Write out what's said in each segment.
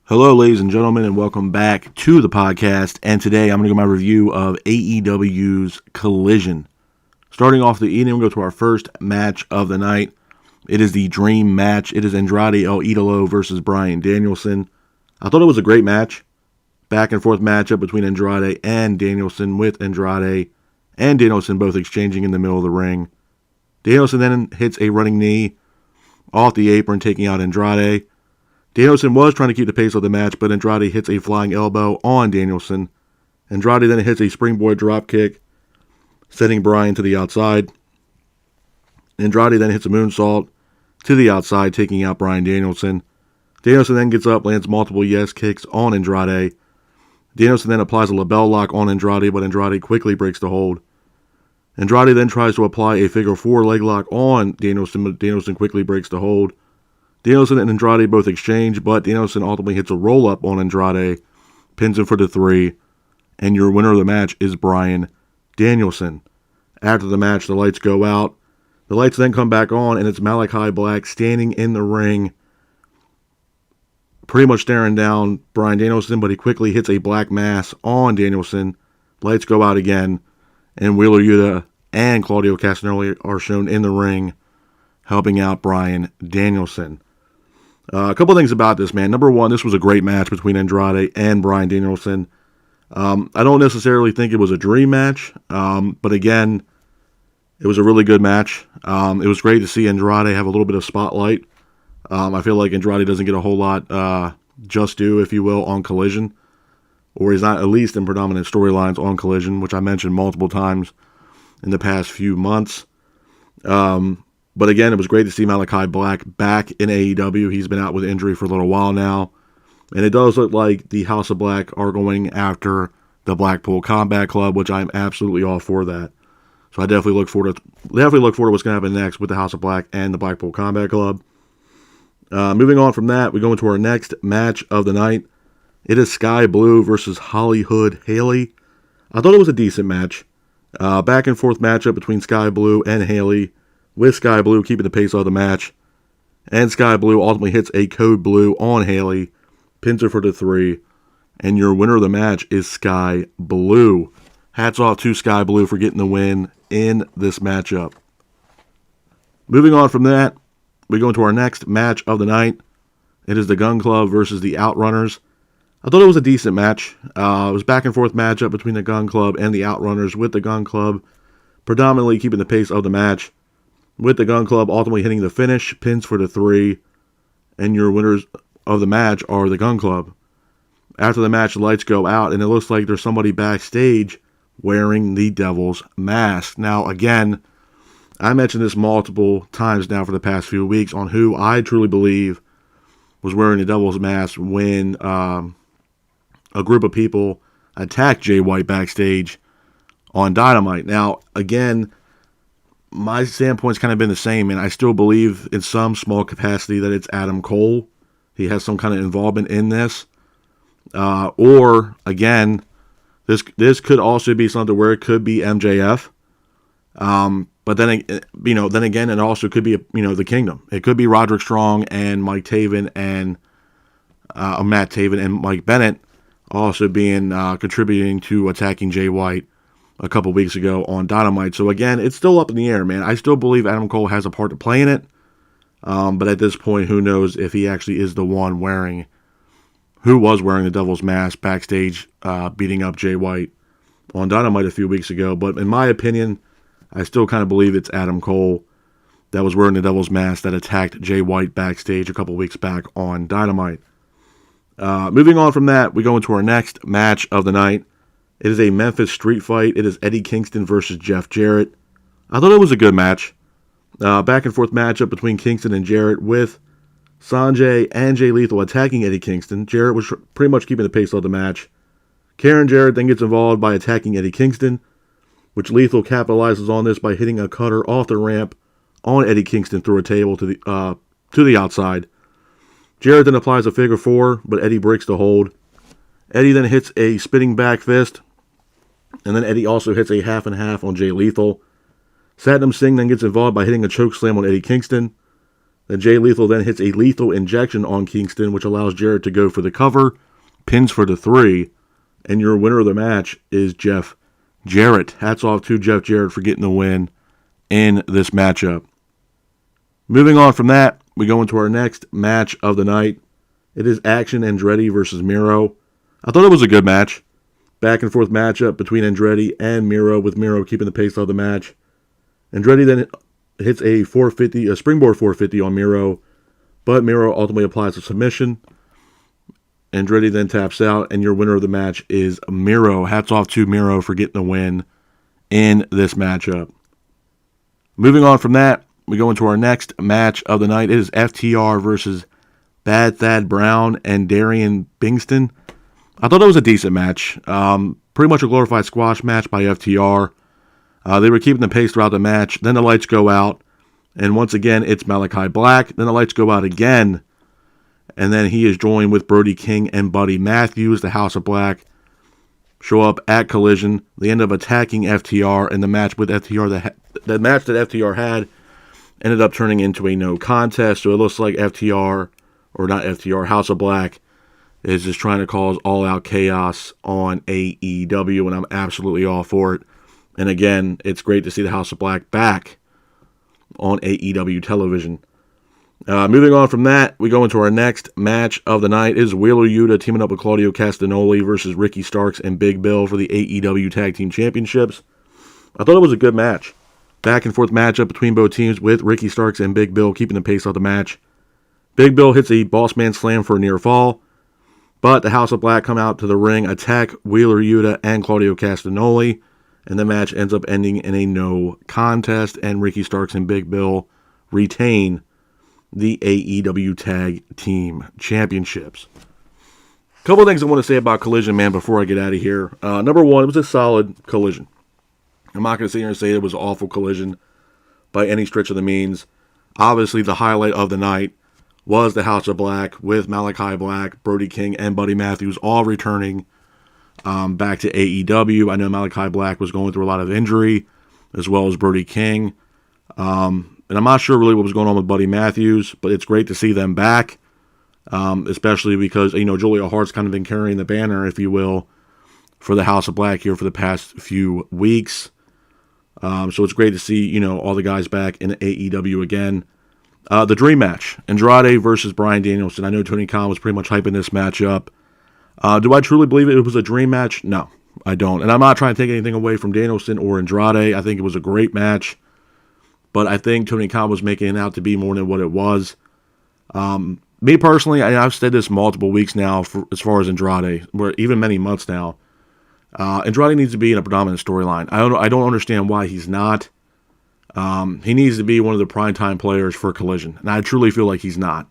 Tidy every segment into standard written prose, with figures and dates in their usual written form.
Hello, ladies and gentlemen, and welcome back to the podcast. And today I'm going to go my review of AEW's Collision. Starting off the evening, we'll go to our first match of the night. It is the Dream match. It is Andrade El Idolo versus Bryan Danielson. I thought it was a great match. Back and forth matchup between Andrade and Danielson, with Andrade and Danielson both exchanging in the middle of the ring. Danielson then hits a running knee off the apron, taking out Andrade. Danielson was trying to keep the pace of the match, but Andrade hits a flying elbow on Danielson. Andrade then hits a springboard dropkick, sending Bryan to the outside. Andrade then hits a moonsault to the outside, taking out Bryan Danielson. Danielson then gets up, lands multiple yes kicks on Andrade. Danielson then applies a label lock on Andrade, but Andrade quickly breaks the hold. Andrade then tries to apply a figure four leg lock on Danielson, but Danielson quickly breaks the hold. Danielson and Andrade both exchange, but Danielson ultimately hits a roll-up on Andrade, pins him for the 3, and your winner of the match is Bryan Danielson. After the match, the lights go out. The lights then come back on, and it's Malachi Black standing in the ring, pretty much staring down Bryan Danielson, but he quickly hits a black mass on Danielson. Lights go out again, and Wheeler Yuta and Claudio Castagnoli are shown in the ring, helping out Bryan Danielson. A couple things about this, man. Number one, this was a great match between Andrade and Bryan Danielson. I don't necessarily think it was a dream match, but again, it was a really good match. It was great to see Andrade have a little bit of spotlight. I feel like Andrade doesn't get a whole lot just due, if you will, on Collision, or he's not at least in predominant storylines on Collision, which I mentioned multiple times in the past few months. But again, it was great to see Malachi Black back in AEW. He's been out with injury for a little while now. And it does look like the House of Black are going after the Blackpool Combat Club, which I'm absolutely all for that. So I definitely look forward to what's going to happen next with the House of Black and the Blackpool Combat Club. Moving on from that, we go into our next match of the night. It is Sky Blue versus Hollywood Haley. I thought it was a decent match. Back and forth matchup between Sky Blue and Haley, with Sky Blue keeping the pace of the match. And Sky Blue ultimately hits a code blue on Haley, pins her for the 3, and your winner of the match is Sky Blue. Hats off to Sky Blue for getting the win in this matchup. Moving on from that, we go into our next match of the night. It is the Gun Club versus the Outrunners. I thought it was a decent match. It was back and forth matchup between the Gun Club and the Outrunners, with the Gun Club predominantly keeping the pace of the match, with the Gun Club ultimately hitting the finish, pins for the 3, and your winners of the match are the Gun Club. After the match, the lights go out, and it looks like there's somebody backstage wearing the Devil's Mask. Now, again, I mentioned this multiple times now for the past few weeks on who I truly believe was wearing the Devil's Mask when a group of people attacked Jay White backstage on Dynamite. Now, again, my standpoint's kind of been the same, and I still believe in some small capacity that it's Adam Cole. He has some kind of involvement in this. Or, again, this could also be something where it could be MJF. But then again, it also could be, the Kingdom. It could be Roderick Strong and Mike Taven and Matt Taven and Mike Bennett also being contributing to attacking Jay White a couple weeks ago on Dynamite. So again, it's still up in the air, man. I still believe Adam Cole has a part to play in it. But at this point, who knows if he actually is the one who was wearing the Devil's Mask backstage, beating up Jay White on Dynamite a few weeks ago. But in my opinion, I still kind of believe it's Adam Cole that was wearing the Devil's Mask that attacked Jay White backstage a couple weeks back on Dynamite. Moving on from that, we go into our next match of the night. It is a Memphis Street Fight. It is Eddie Kingston versus Jeff Jarrett. I thought it was a good match. Back and forth matchup between Kingston and Jarrett, with Sanjay and Jay Lethal attacking Eddie Kingston. Jarrett was pretty much keeping the pace of the match. Karen Jarrett then gets involved by attacking Eddie Kingston, which Lethal capitalizes on this by hitting a cutter off the ramp on Eddie Kingston through a table to the outside. Jarrett then applies a figure 4, but Eddie breaks the hold. Eddie then hits a spinning back fist, and then Eddie also hits a half and half on Jay Lethal. Satnam Singh then gets involved by hitting a choke slam on Eddie Kingston. Then Jay Lethal then hits a lethal injection on Kingston, which allows Jarrett to go for the cover, pins for the 3, and your winner of the match is Jeff Jarrett. Hats off to Jeff Jarrett for getting the win in this matchup. Moving on from that, we go into our next match of the night. It is Action Andretti versus Miro. I thought it was a good match. Back and forth matchup between Andretti and Miro, with Miro keeping the pace of the match. Andretti then hits a springboard 450 on Miro, but Miro ultimately applies a submission. Andretti then taps out, and your winner of the match is Miro. Hats off to Miro for getting the win in this matchup. Moving on from that, we go into our next match of the night. It is FTR versus Bad Thad Brown and Darian Bingston. I thought it was a decent match. Pretty much a glorified squash match by FTR. They were keeping the pace throughout the match. Then the lights go out, and once again, it's Malachi Black. Then the lights go out again, and then he is joined with Brody King and Buddy Matthews. The House of Black show up at Collision. They end up attacking FTR, and the match with FTR, the match that FTR had, ended up turning into a no contest. So it looks like FTR, or not FTR, House of Black, is just trying to cause all-out chaos on AEW, and I'm absolutely all for it. And again, it's great to see the House of Black back on AEW television. Moving on from that, we go into our next match of the night. It is Wheeler Yuta teaming up with Claudio Castagnoli versus Ricky Starks and Big Bill for the AEW Tag Team Championships. I thought it was a good match. Back and forth matchup between both teams, with Ricky Starks and Big Bill keeping the pace of the match. Big Bill hits a boss man slam for a near fall, but the House of Black come out to the ring, attack Wheeler Yuta and Claudio Castagnoli, and the match ends up ending in a no contest, and Ricky Starks and Big Bill retain the AEW Tag Team Championships. A couple of things I want to say about Collision, man, before I get out of here. Number one, it was a solid Collision. I'm not going to sit here and say it was an awful Collision by any stretch of the means. Obviously, the highlight of the night was the House of Black, with Malachi Black, Brody King, and Buddy Matthews all returning back to AEW. I know Malachi Black was going through a lot of injury, as well as Brody King. And I'm not sure really what was going on with Buddy Matthews, but it's great to see them back, especially because, Julia Hart's kind of been carrying the banner, if you will, for the House of Black here for the past few weeks. So it's great to see, all the guys back in AEW again. The dream match, Andrade versus Bryan Danielson. I know Tony Khan was pretty much hyping this match up. Do I truly believe it was a dream match? No, I don't. And I'm not trying to take anything away from Danielson or Andrade. I think it was a great match. But I think Tony Khan was making it out to be more than what it was. Me personally, I've said this multiple weeks now as far as Andrade, or even many months now. Andrade needs to be in a predominant storyline. I don't understand why he's not. He needs to be one of the primetime players for Collision, and I truly feel like he's not.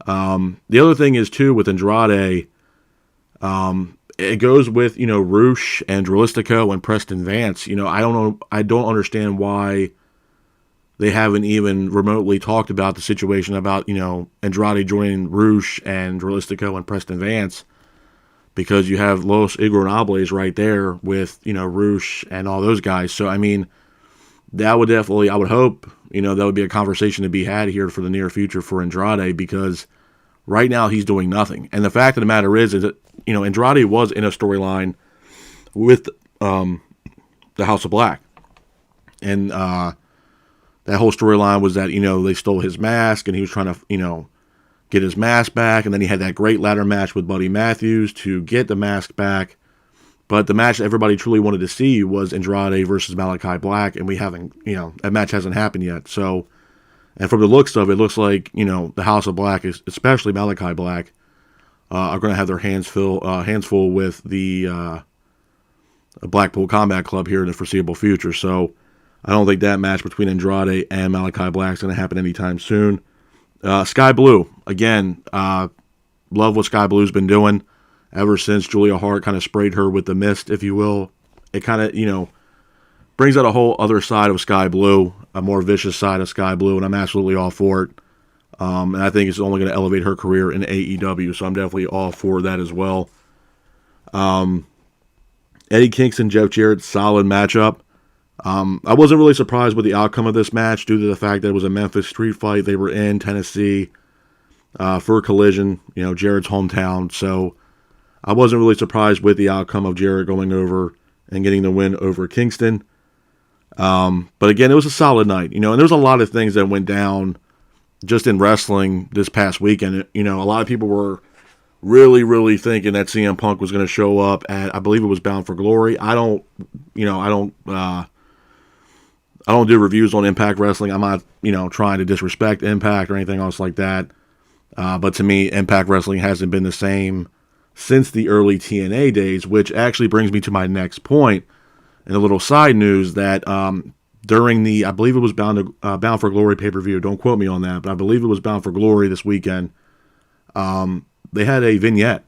The other thing is, too, with Andrade, it goes with, Roosh and Dralistico and Preston Vance. I don't understand why they haven't even remotely talked about the situation about, Andrade joining Roosh and Dralistico and Preston Vance, because you have Los Ingobernables right there with, Roosh and all those guys. So, that would definitely, I would hope, that would be a conversation to be had here for the near future for Andrade, because right now he's doing nothing. And the fact of the matter is that, Andrade was in a storyline with the House of Black. And that whole storyline was that, they stole his mask, and he was trying to, get his mask back. And then he had that great ladder match with Buddy Matthews to get the mask back. But the match everybody truly wanted to see was Andrade versus Malachi Black, and we haven't, that match hasn't happened yet. So, and from the looks of it, looks like, the House of Black, especially Malachi Black, are going to have their hands full with the Blackpool Combat Club here in the foreseeable future. So, I don't think that match between Andrade and Malachi Black is going to happen anytime soon. Sky Blue, again, love what Sky Blue's been doing. Ever since Julia Hart kind of sprayed her with the mist, if you will, it kind of, brings out a whole other side of Sky Blue, a more vicious side of Sky Blue, and I'm absolutely all for it. And I think it's only going to elevate her career in AEW, so I'm definitely all for that as well. Eddie Kingston, Jeff Jarrett, solid matchup. I wasn't really surprised with the outcome of this match due to the fact that it was a Memphis street fight. They were in Tennessee for a Collision, Jared's hometown. So I wasn't really surprised with the outcome of Jared going over and getting the win over Kingston. But again, it was a solid night, and there's a lot of things that went down just in wrestling this past weekend. A lot of people were really, really thinking that CM Punk was going to show up at, I believe it was Bound for Glory. I don't do reviews on Impact Wrestling. I'm not, trying to disrespect Impact or anything else like that. But to me, Impact Wrestling hasn't been the same since the early TNA days, which actually brings me to my next point. And a little side news that during the, I believe it was Bound for Glory pay-per-view, don't quote me on that, but I believe it was Bound for Glory this weekend, they had a vignette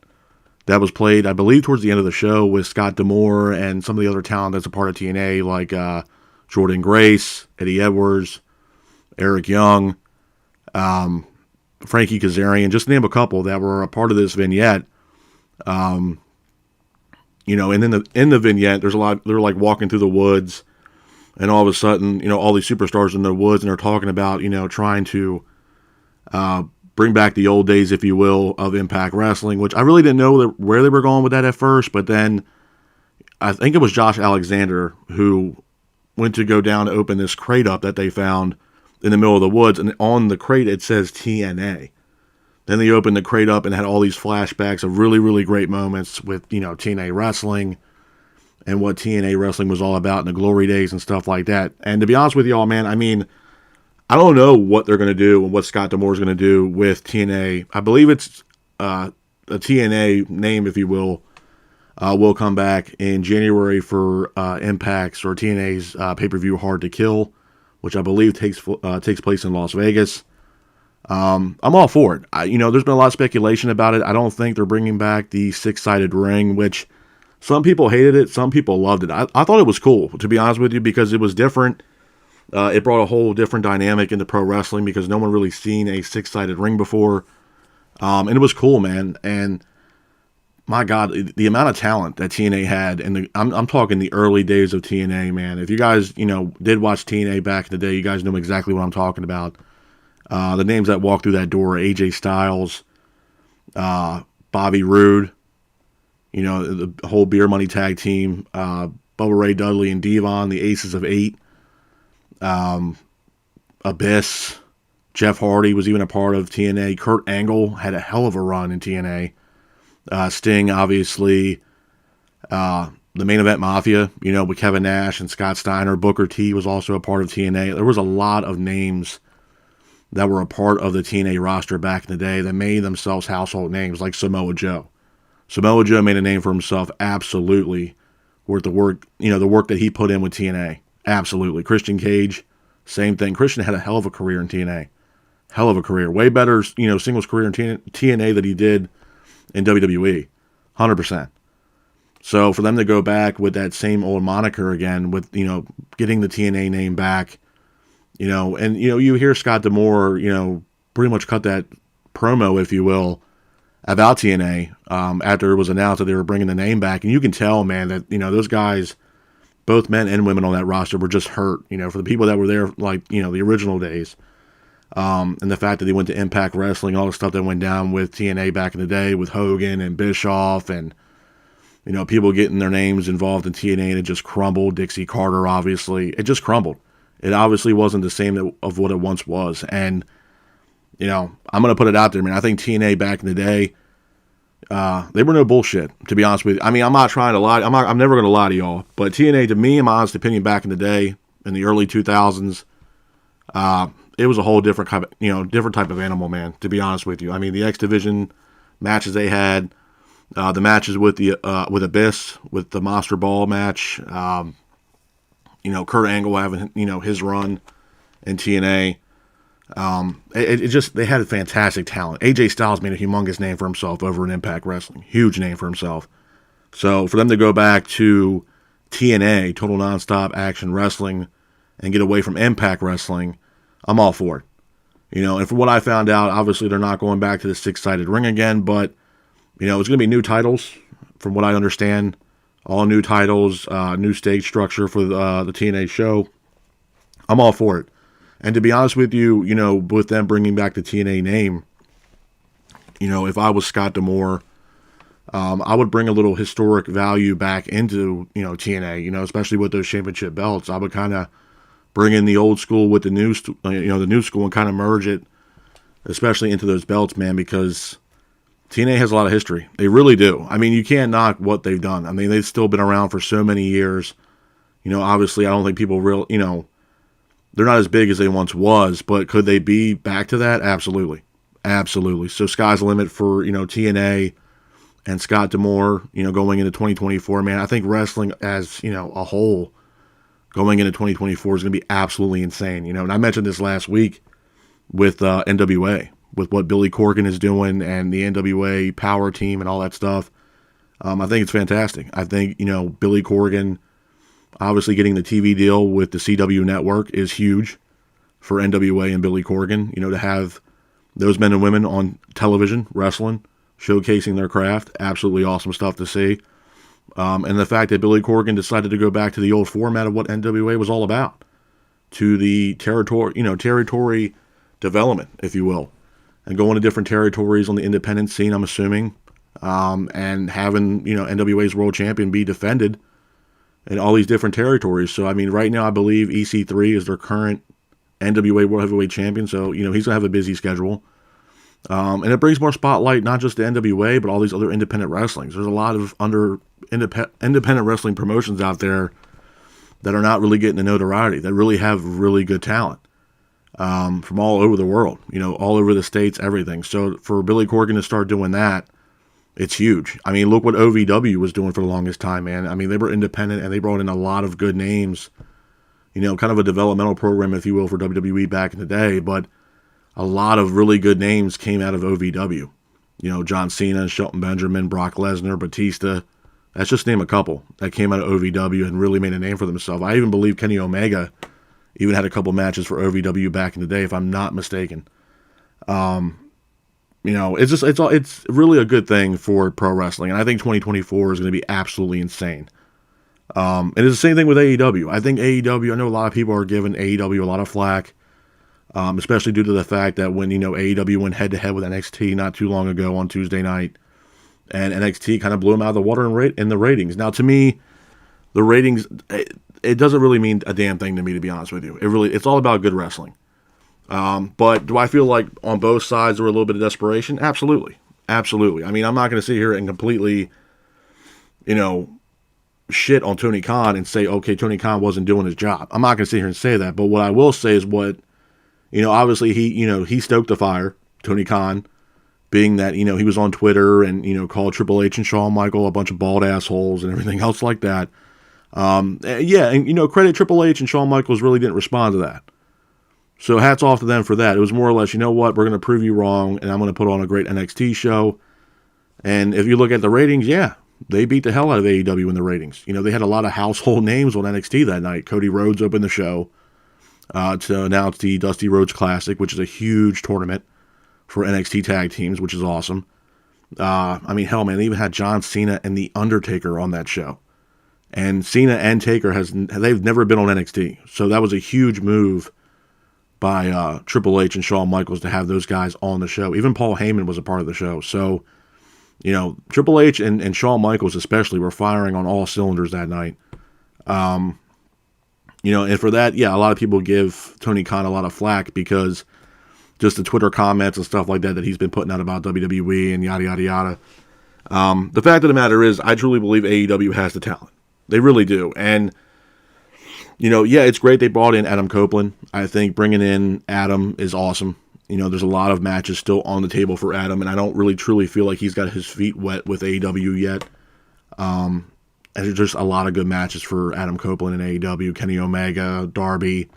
that was played, I believe, towards the end of the show with Scott D'Amore and some of the other talent that's a part of TNA, like Jordan Grace, Eddie Edwards, Eric Young, Frankie Kazarian, just to name a couple that were a part of this vignette. And in the vignette, there's a lot. They're like walking through the woods, and all of a sudden, all these superstars in the woods, and they're talking about, trying to bring back the old days, if you will, of Impact Wrestling. Which I really didn't know where they were going with that at first, but then I think it was Josh Alexander who went to go down to open this crate up that they found in the middle of the woods, and on the crate it says TNA. Then they opened the crate up and had all these flashbacks of really, really great moments with, TNA wrestling and what TNA wrestling was all about in the glory days and stuff like that. And to be honest with y'all, man, I don't know what they're going to do and what Scott D'Amore is going to do with TNA. I believe it's a TNA name, if you will come back in January for Impact's or TNA's pay-per-view Hard to Kill, which I believe takes place in Las Vegas. I'm all for it. There's been a lot of speculation about it. I don't think they're bringing back the six-sided ring, which some people hated it, some people loved it. I thought it was cool, to be honest with you, because it was different. It brought a whole different dynamic into pro wrestling because no one really seen a six-sided ring before. And it was cool, man. And my God, the amount of talent that TNA had, and I'm talking the early days of TNA, man. If you guys, did watch TNA back in the day, you guys know exactly what I'm talking about. The names that walked through that door: AJ Styles, Bobby Roode, the whole Beer Money tag team, Bubba Ray Dudley and Devon, the Aces of Eight, Abyss, Jeff Hardy was even a part of TNA. Kurt Angle had a hell of a run in TNA. Sting, obviously, the Main Event Mafia, with Kevin Nash and Scott Steiner. Booker T was also a part of TNA. There was a lot of names that were a part of the TNA roster back in the day that made themselves household names, like Samoa Joe. Samoa Joe made a name for himself, absolutely, with the work, the work that he put in with TNA. Absolutely. Christian Cage, same thing. Christian had a hell of a career in TNA. Hell of a career. Way better, singles career in TNA than he did in WWE. 100%. So for them to go back with that same old moniker again, with, getting the TNA name back, and, you hear Scott D'Amore, pretty much cut that promo, if you will, about TNA after it was announced that they were bringing the name back. And you can tell, man, that, those guys, both men and women on that roster, were just hurt, for the people that were there, like, the original days. And the fact that they went to Impact Wrestling, all the stuff that went down with TNA back in the day with Hogan and Bischoff and, people getting their names involved in TNA, and it just crumbled. Dixie Carter, obviously. It just crumbled. It obviously wasn't the same of what it once was. And, I'm going to put it out there, man. I think TNA back in the day, they were no bullshit, to be honest with you. I'm not trying to lie. I'm never going to lie to y'all. But TNA, to me, in my honest opinion, back in the day, in the early 2000s, it was a whole different type of animal, man, to be honest with you. The X Division matches they had, the matches with Abyss, with the Monster Ball match, Kurt Angle having, his run in TNA. They had fantastic talent. AJ Styles made a humongous name for himself over in Impact Wrestling. Huge name for himself. So for them to go back to TNA, Total Nonstop Action Wrestling, and get away from Impact Wrestling, I'm all for it. And from what I found out, obviously they're not going back to the six-sided ring again, but, it's going to be new titles, from what I understand, all new titles, new stage structure for the TNA show. I'm all for it. And to be honest with you, with them bringing back the TNA name, if I was Scott D'Amore, I would bring a little historic value back into, TNA, especially with those championship belts. I would kind of bring in the old school with the new school and kind of merge it, especially into those belts, man, because TNA has a lot of history. They really do. I mean, you can't knock what they've done. I mean, they've still been around for so many years. Obviously, I don't think people they're not as big as they once was, but could they be back to that? Absolutely. Absolutely. So sky's the limit for, TNA and Scott D'Amore, going into 2024, man. I think wrestling as, a whole going into 2024 is going to be absolutely insane, and I mentioned this last week with NWA, with what Billy Corgan is doing and the NWA power team and all that stuff. I think it's fantastic. I think, Billy Corgan obviously getting the TV deal with the CW network is huge for NWA and Billy Corgan, to have those men and women on television wrestling, showcasing their craft. Absolutely awesome stuff to see. And the fact that Billy Corgan decided to go back to the old format of what NWA was all about, to the territory development, if you will, and going to different territories on the independent scene, I'm assuming, and having, NWA's world champion be defended in all these different territories. So, I mean, right now I believe EC3 is their current NWA World Heavyweight Champion, so, he's going to have a busy schedule. And it brings more spotlight, not just to NWA, but all these other independent wrestlings. There's a lot of independent wrestling promotions out there that are not really getting the notoriety, that really have really good talent from all over the world, all over the states, everything. So for Billy Corgan to start doing that, it's huge. I mean, look what OVW was doing for the longest time, man. I mean, they were independent, and they brought in a lot of good names, kind of a developmental program, if you will, for WWE back in the day, but a lot of really good names came out of OVW. John Cena, Shelton Benjamin, Brock Lesnar, Batista. That's just to name a couple that came out of OVW and really made a name for themselves. I even believe Kenny Omega even had a couple matches for OVW back in the day, if I'm not mistaken. It's really a good thing for pro wrestling, and I think 2024 is going to be absolutely insane. And it's the same thing with AEW. I think AEW, I know a lot of people are giving AEW a lot of flack, especially due to the fact that when, AEW went head-to-head with NXT not too long ago on Tuesday night, and NXT kind of blew them out of the water in the ratings. Now, to me, the ratings, it doesn't really mean a damn thing to me, to be honest with you. It's all about good wrestling. But do I feel like on both sides there were a little bit of desperation? Absolutely. Absolutely. I mean, I'm not going to sit here and completely, shit on Tony Khan and say, okay, Tony Khan wasn't doing his job. I'm not going to sit here and say that. But what I will say is obviously he stoked the fire, Tony Khan, being that, he was on Twitter and, called Triple H and Shawn Michaels a bunch of bald assholes and everything else like that. Credit Triple H and Shawn Michaels really didn't respond to that. So hats off to them for that. It was more or less, we're going to prove you wrong, and I'm going to put on a great NXT show. And if you look at the ratings, yeah, they beat the hell out of AEW in the ratings. They had a lot of household names on NXT that night. Cody Rhodes opened the show to announce the Dusty Rhodes Classic, which is a huge tournament for NXT tag teams, which is awesome. Hell, man, they even had John Cena and The Undertaker on that show. And Cena and Taker, they've never been on NXT. So that was a huge move by Triple H and Shawn Michaels to have those guys on the show. Even Paul Heyman was a part of the show. So, Triple H and Shawn Michaels especially were firing on all cylinders that night. And for that, yeah, a lot of people give Tony Khan a lot of flack because just the Twitter comments and stuff like that he's been putting out about WWE and yada, yada, yada. The fact of the matter is, I truly believe AEW has the talent. They really do. And it's great they brought in Adam Copeland. I think bringing in Adam is awesome. There's a lot of matches still on the table for Adam, and I don't really truly feel like he's got his feet wet with AEW yet. And there's just a lot of good matches for Adam Copeland in AEW, Kenny Omega, Darby,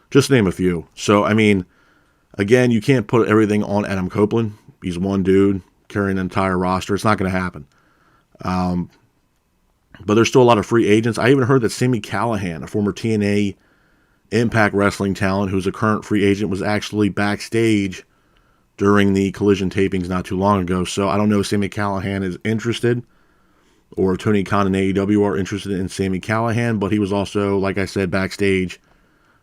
just to name a few. So, again, you can't put everything on Adam Copeland. He's one dude carrying an entire roster. It's not going to happen. But there's still a lot of free agents. I even heard that Sami Callihan, a former TNA Impact Wrestling talent who's a current free agent, was actually backstage during the Collision tapings not too long ago. So I don't know if Sami Callihan is interested or Tony Khan and AEW are interested in Sami Callihan, but he was also, like I said, backstage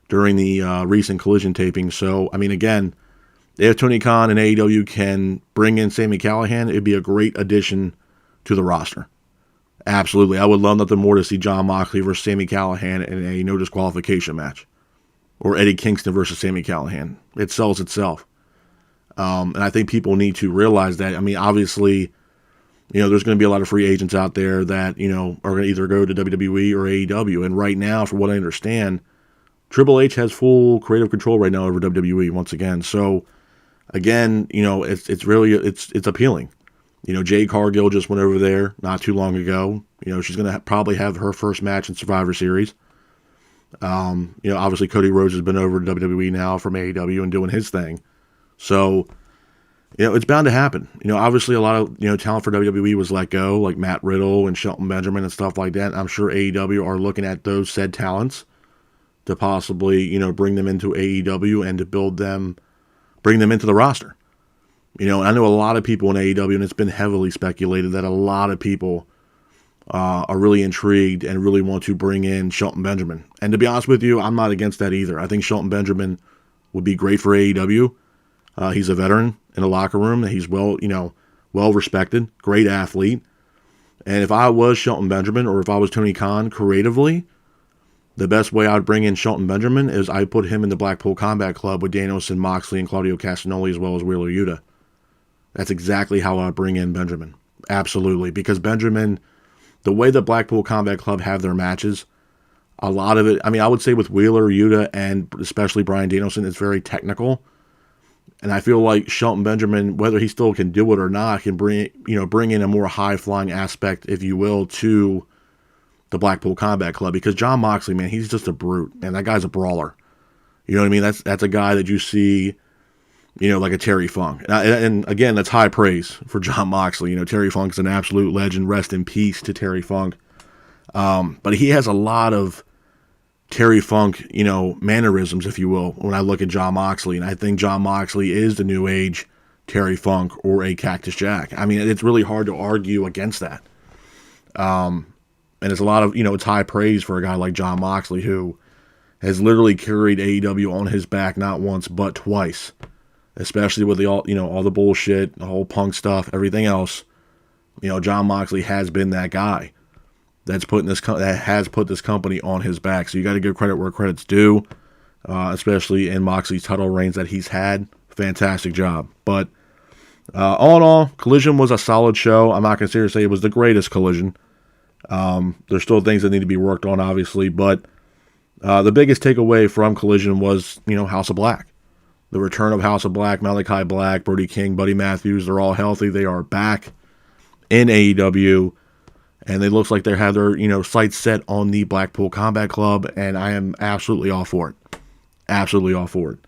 during the recent Collision taping. So, I mean, again, if Tony Khan and AEW can bring in Sami Callihan, it'd be a great addition to the roster. Absolutely. I would love nothing more to see Jon Moxley versus Sami Callihan in a no disqualification match. Or Eddie Kingston versus Sami Callihan. It sells itself. And I think people need to realize that. I mean, obviously, there's going to be a lot of free agents out there that, are going to either go to WWE or AEW. And right now, for what I understand, Triple H has full creative control right now over WWE once again. So, again, it's really appealing. Jade Cargill just went over there not too long ago. She's going to probably have her first match in Survivor Series. Obviously Cody Rhodes has been over to WWE now from AEW and doing his thing. So, it's bound to happen. Obviously a lot of, talent for WWE was let go, like Matt Riddle and Shelton Benjamin and stuff like that. I'm sure AEW are looking at those said talents to possibly, bring them into AEW and to bring them into the roster. I know a lot of people in AEW, and it's been heavily speculated that a lot of people are really intrigued and really want to bring in Shelton Benjamin. And to be honest with you, I'm not against that either. I think Shelton Benjamin would be great for AEW. He's a veteran in the locker room. He's well respected, great athlete. And if I was Shelton Benjamin or if I was Tony Khan creatively, the best way I would bring in Shelton Benjamin is I put him in the Blackpool Combat Club with Danielson, Moxley, and Claudio Castagnoli as well as Wheeler Yuta. That's exactly how I would bring in Benjamin. Absolutely. Because Benjamin, the way the Blackpool Combat Club have their matches, a lot of it, I mean, I would say with Wheeler, Yuta, and especially Bryan Danielson, it's very technical. And I feel like Shelton Benjamin, whether he still can do it or not, can bring in a more high-flying aspect, if you will, to the Blackpool Combat Club. Because Jon Moxley, man, he's just a brute. And that guy's a brawler. You know what I mean? That's a guy that you see, like a Terry Funk. And again, that's high praise for Jon Moxley. Terry Funk's an absolute legend. Rest in peace to Terry Funk. But he has a lot of Terry Funk, mannerisms, if you will, when I look at Jon Moxley. And I think Jon Moxley is the new age Terry Funk or a Cactus Jack. I mean, it's really hard to argue against that. And it's a lot of, it's high praise for a guy like Jon Moxley, who has literally carried AEW on his back not once but twice, especially with all the bullshit, the whole Punk stuff, everything else. Jon Moxley has been that guy that has put this company on his back. So you got to give credit where credit's due, especially in Moxley's title reigns that he's had. Fantastic job. But all in all, Collision was a solid show. I'm not going to say it was the greatest Collision. There's still things that need to be worked on, obviously, but the biggest takeaway from Collision was, House of Black. The return of House of Black, Malachi Black, Brody King, Buddy Matthews, they're all healthy. They are back in AEW, and it looks like they have their, sights set on the Blackpool Combat Club, and I am absolutely all for it. Absolutely all for it.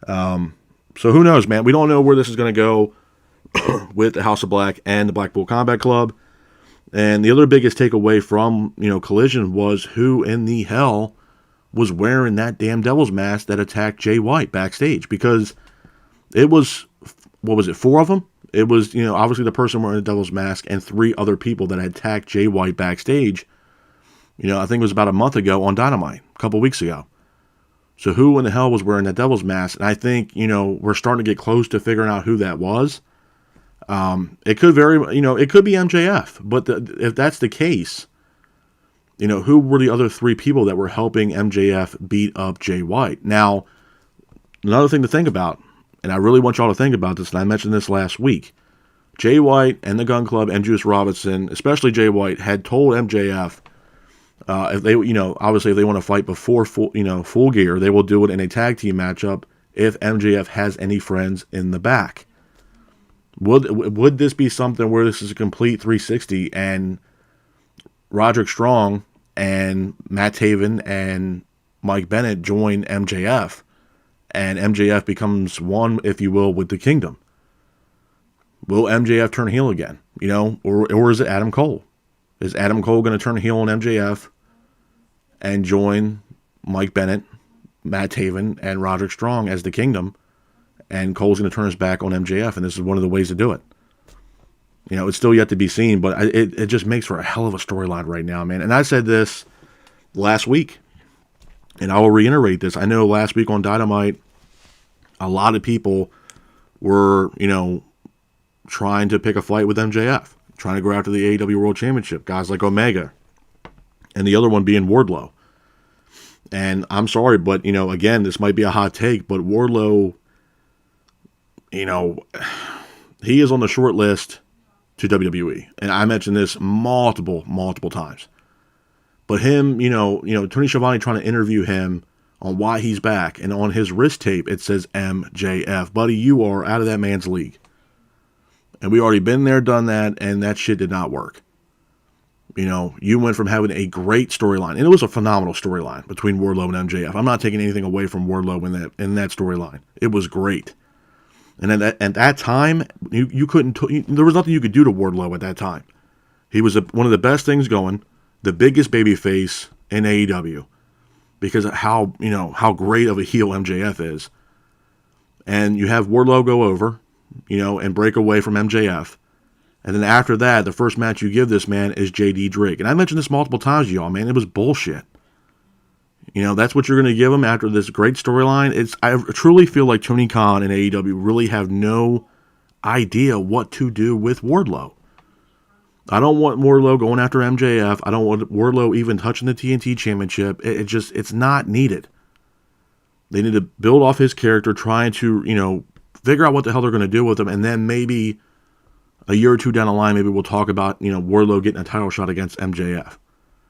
So who knows, man? We don't know where this is going to go with the House of Black and the Blackpool Combat Club. And the other biggest takeaway from, Collision was who in the hell was wearing that damn Devil's Mask that attacked Jay White backstage. Because it was, 4 of them? It was, obviously the person wearing the Devil's Mask and 3 other people that had attacked Jay White backstage. I think it was about a month ago on Dynamite, a couple weeks ago. So who in the hell was wearing that Devil's Mask? And I think, we're starting to get close to figuring out who that was. It could it could be MJF, but if that's the case, who were the other 3 people that were helping MJF beat up Jay White? Now, another thing to think about, and I really want y'all to think about this, and I mentioned this last week, Jay White and the Gun Club and Juice Robinson, especially Jay White, had told MJF, if they, obviously if they want to fight before full gear, they will do it in a tag team matchup if MJF has any friends in the back. Would this be something where this is a complete 360 and Roderick Strong and Matt Taven and Mike Bennett join MJF and MJF becomes one, if you will, with the Kingdom? Will MJF turn heel again? Or is it Adam Cole? Is Adam Cole going to turn heel on MJF and join Mike Bennett, Matt Taven, and Roderick Strong as the Kingdom? And Cole's going to turn his back on MJF, and this is one of the ways to do it. It's still yet to be seen, but it just makes for a hell of a storyline right now, man. And I said this last week, and I will reiterate this. I know last week on Dynamite, a lot of people were, trying to pick a fight with MJF, trying to go after the AEW World Championship, guys like Omega, and the other one being Wardlow. And I'm sorry, but, again, this might be a hot take, but Wardlow, he is on the short list to WWE. And I mentioned this multiple times. But him, Tony Schiavone trying to interview him on why he's back. And on his wrist tape, it says MJF. Buddy, you are out of that man's league. And we already been there, done that, and that shit did not work. You went from having a great storyline, and it was a phenomenal storyline between Wardlow and MJF. I'm not taking anything away from Wardlow in that storyline. It was great. And at that time, you couldn't. There was nothing you could do to Wardlow at that time. He was one of the best things going, the biggest babyface in AEW, because of how great of a heel MJF is. And you have Wardlow go over, and break away from MJF. And then after that, the first match you give this man is JD Drake. And I mentioned this multiple times to y'all, man. It was bullshit. That's what you're going to give him after this great storyline. I truly feel like Tony Khan and AEW really have no idea what to do with Wardlow. I don't want Wardlow going after MJF. I don't want Wardlow even touching the TNT Championship. It's not needed. They need to build off his character, trying to, figure out what the hell they're going to do with him, and then maybe a year or two down the line, maybe we'll talk about, Wardlow getting a title shot against MJF.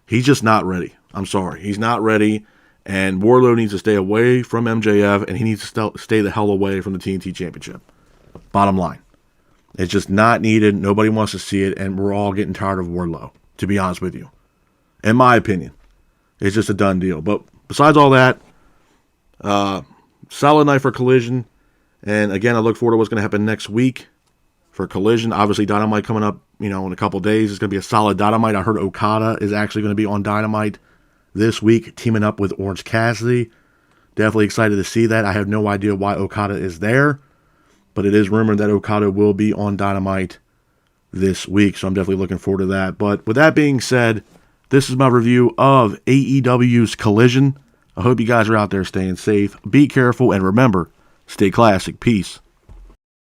He's just not ready. I'm sorry. He's not ready, and Wardlow needs to stay away from MJF, and he needs to stay the hell away from the TNT Championship. Bottom line. It's just not needed. Nobody wants to see it, and we're all getting tired of Wardlow, to be honest with you. In my opinion. It's just a done deal. But besides all that, solid night for Collision. And again, I look forward to what's going to happen next week for Collision. Obviously, Dynamite coming up, in a couple days. It's going to be a solid Dynamite. I heard Okada is actually going to be on Dynamite this week, teaming up with Orange Cassidy. Definitely excited to see that. I have no idea why Okada is there, but it is rumored that Okada will be on Dynamite this week, so I'm definitely looking forward to that. But with that being said, this is my review of AEW's Collision. I hope you guys are out there staying safe. Be careful, and remember, stay classic. Peace.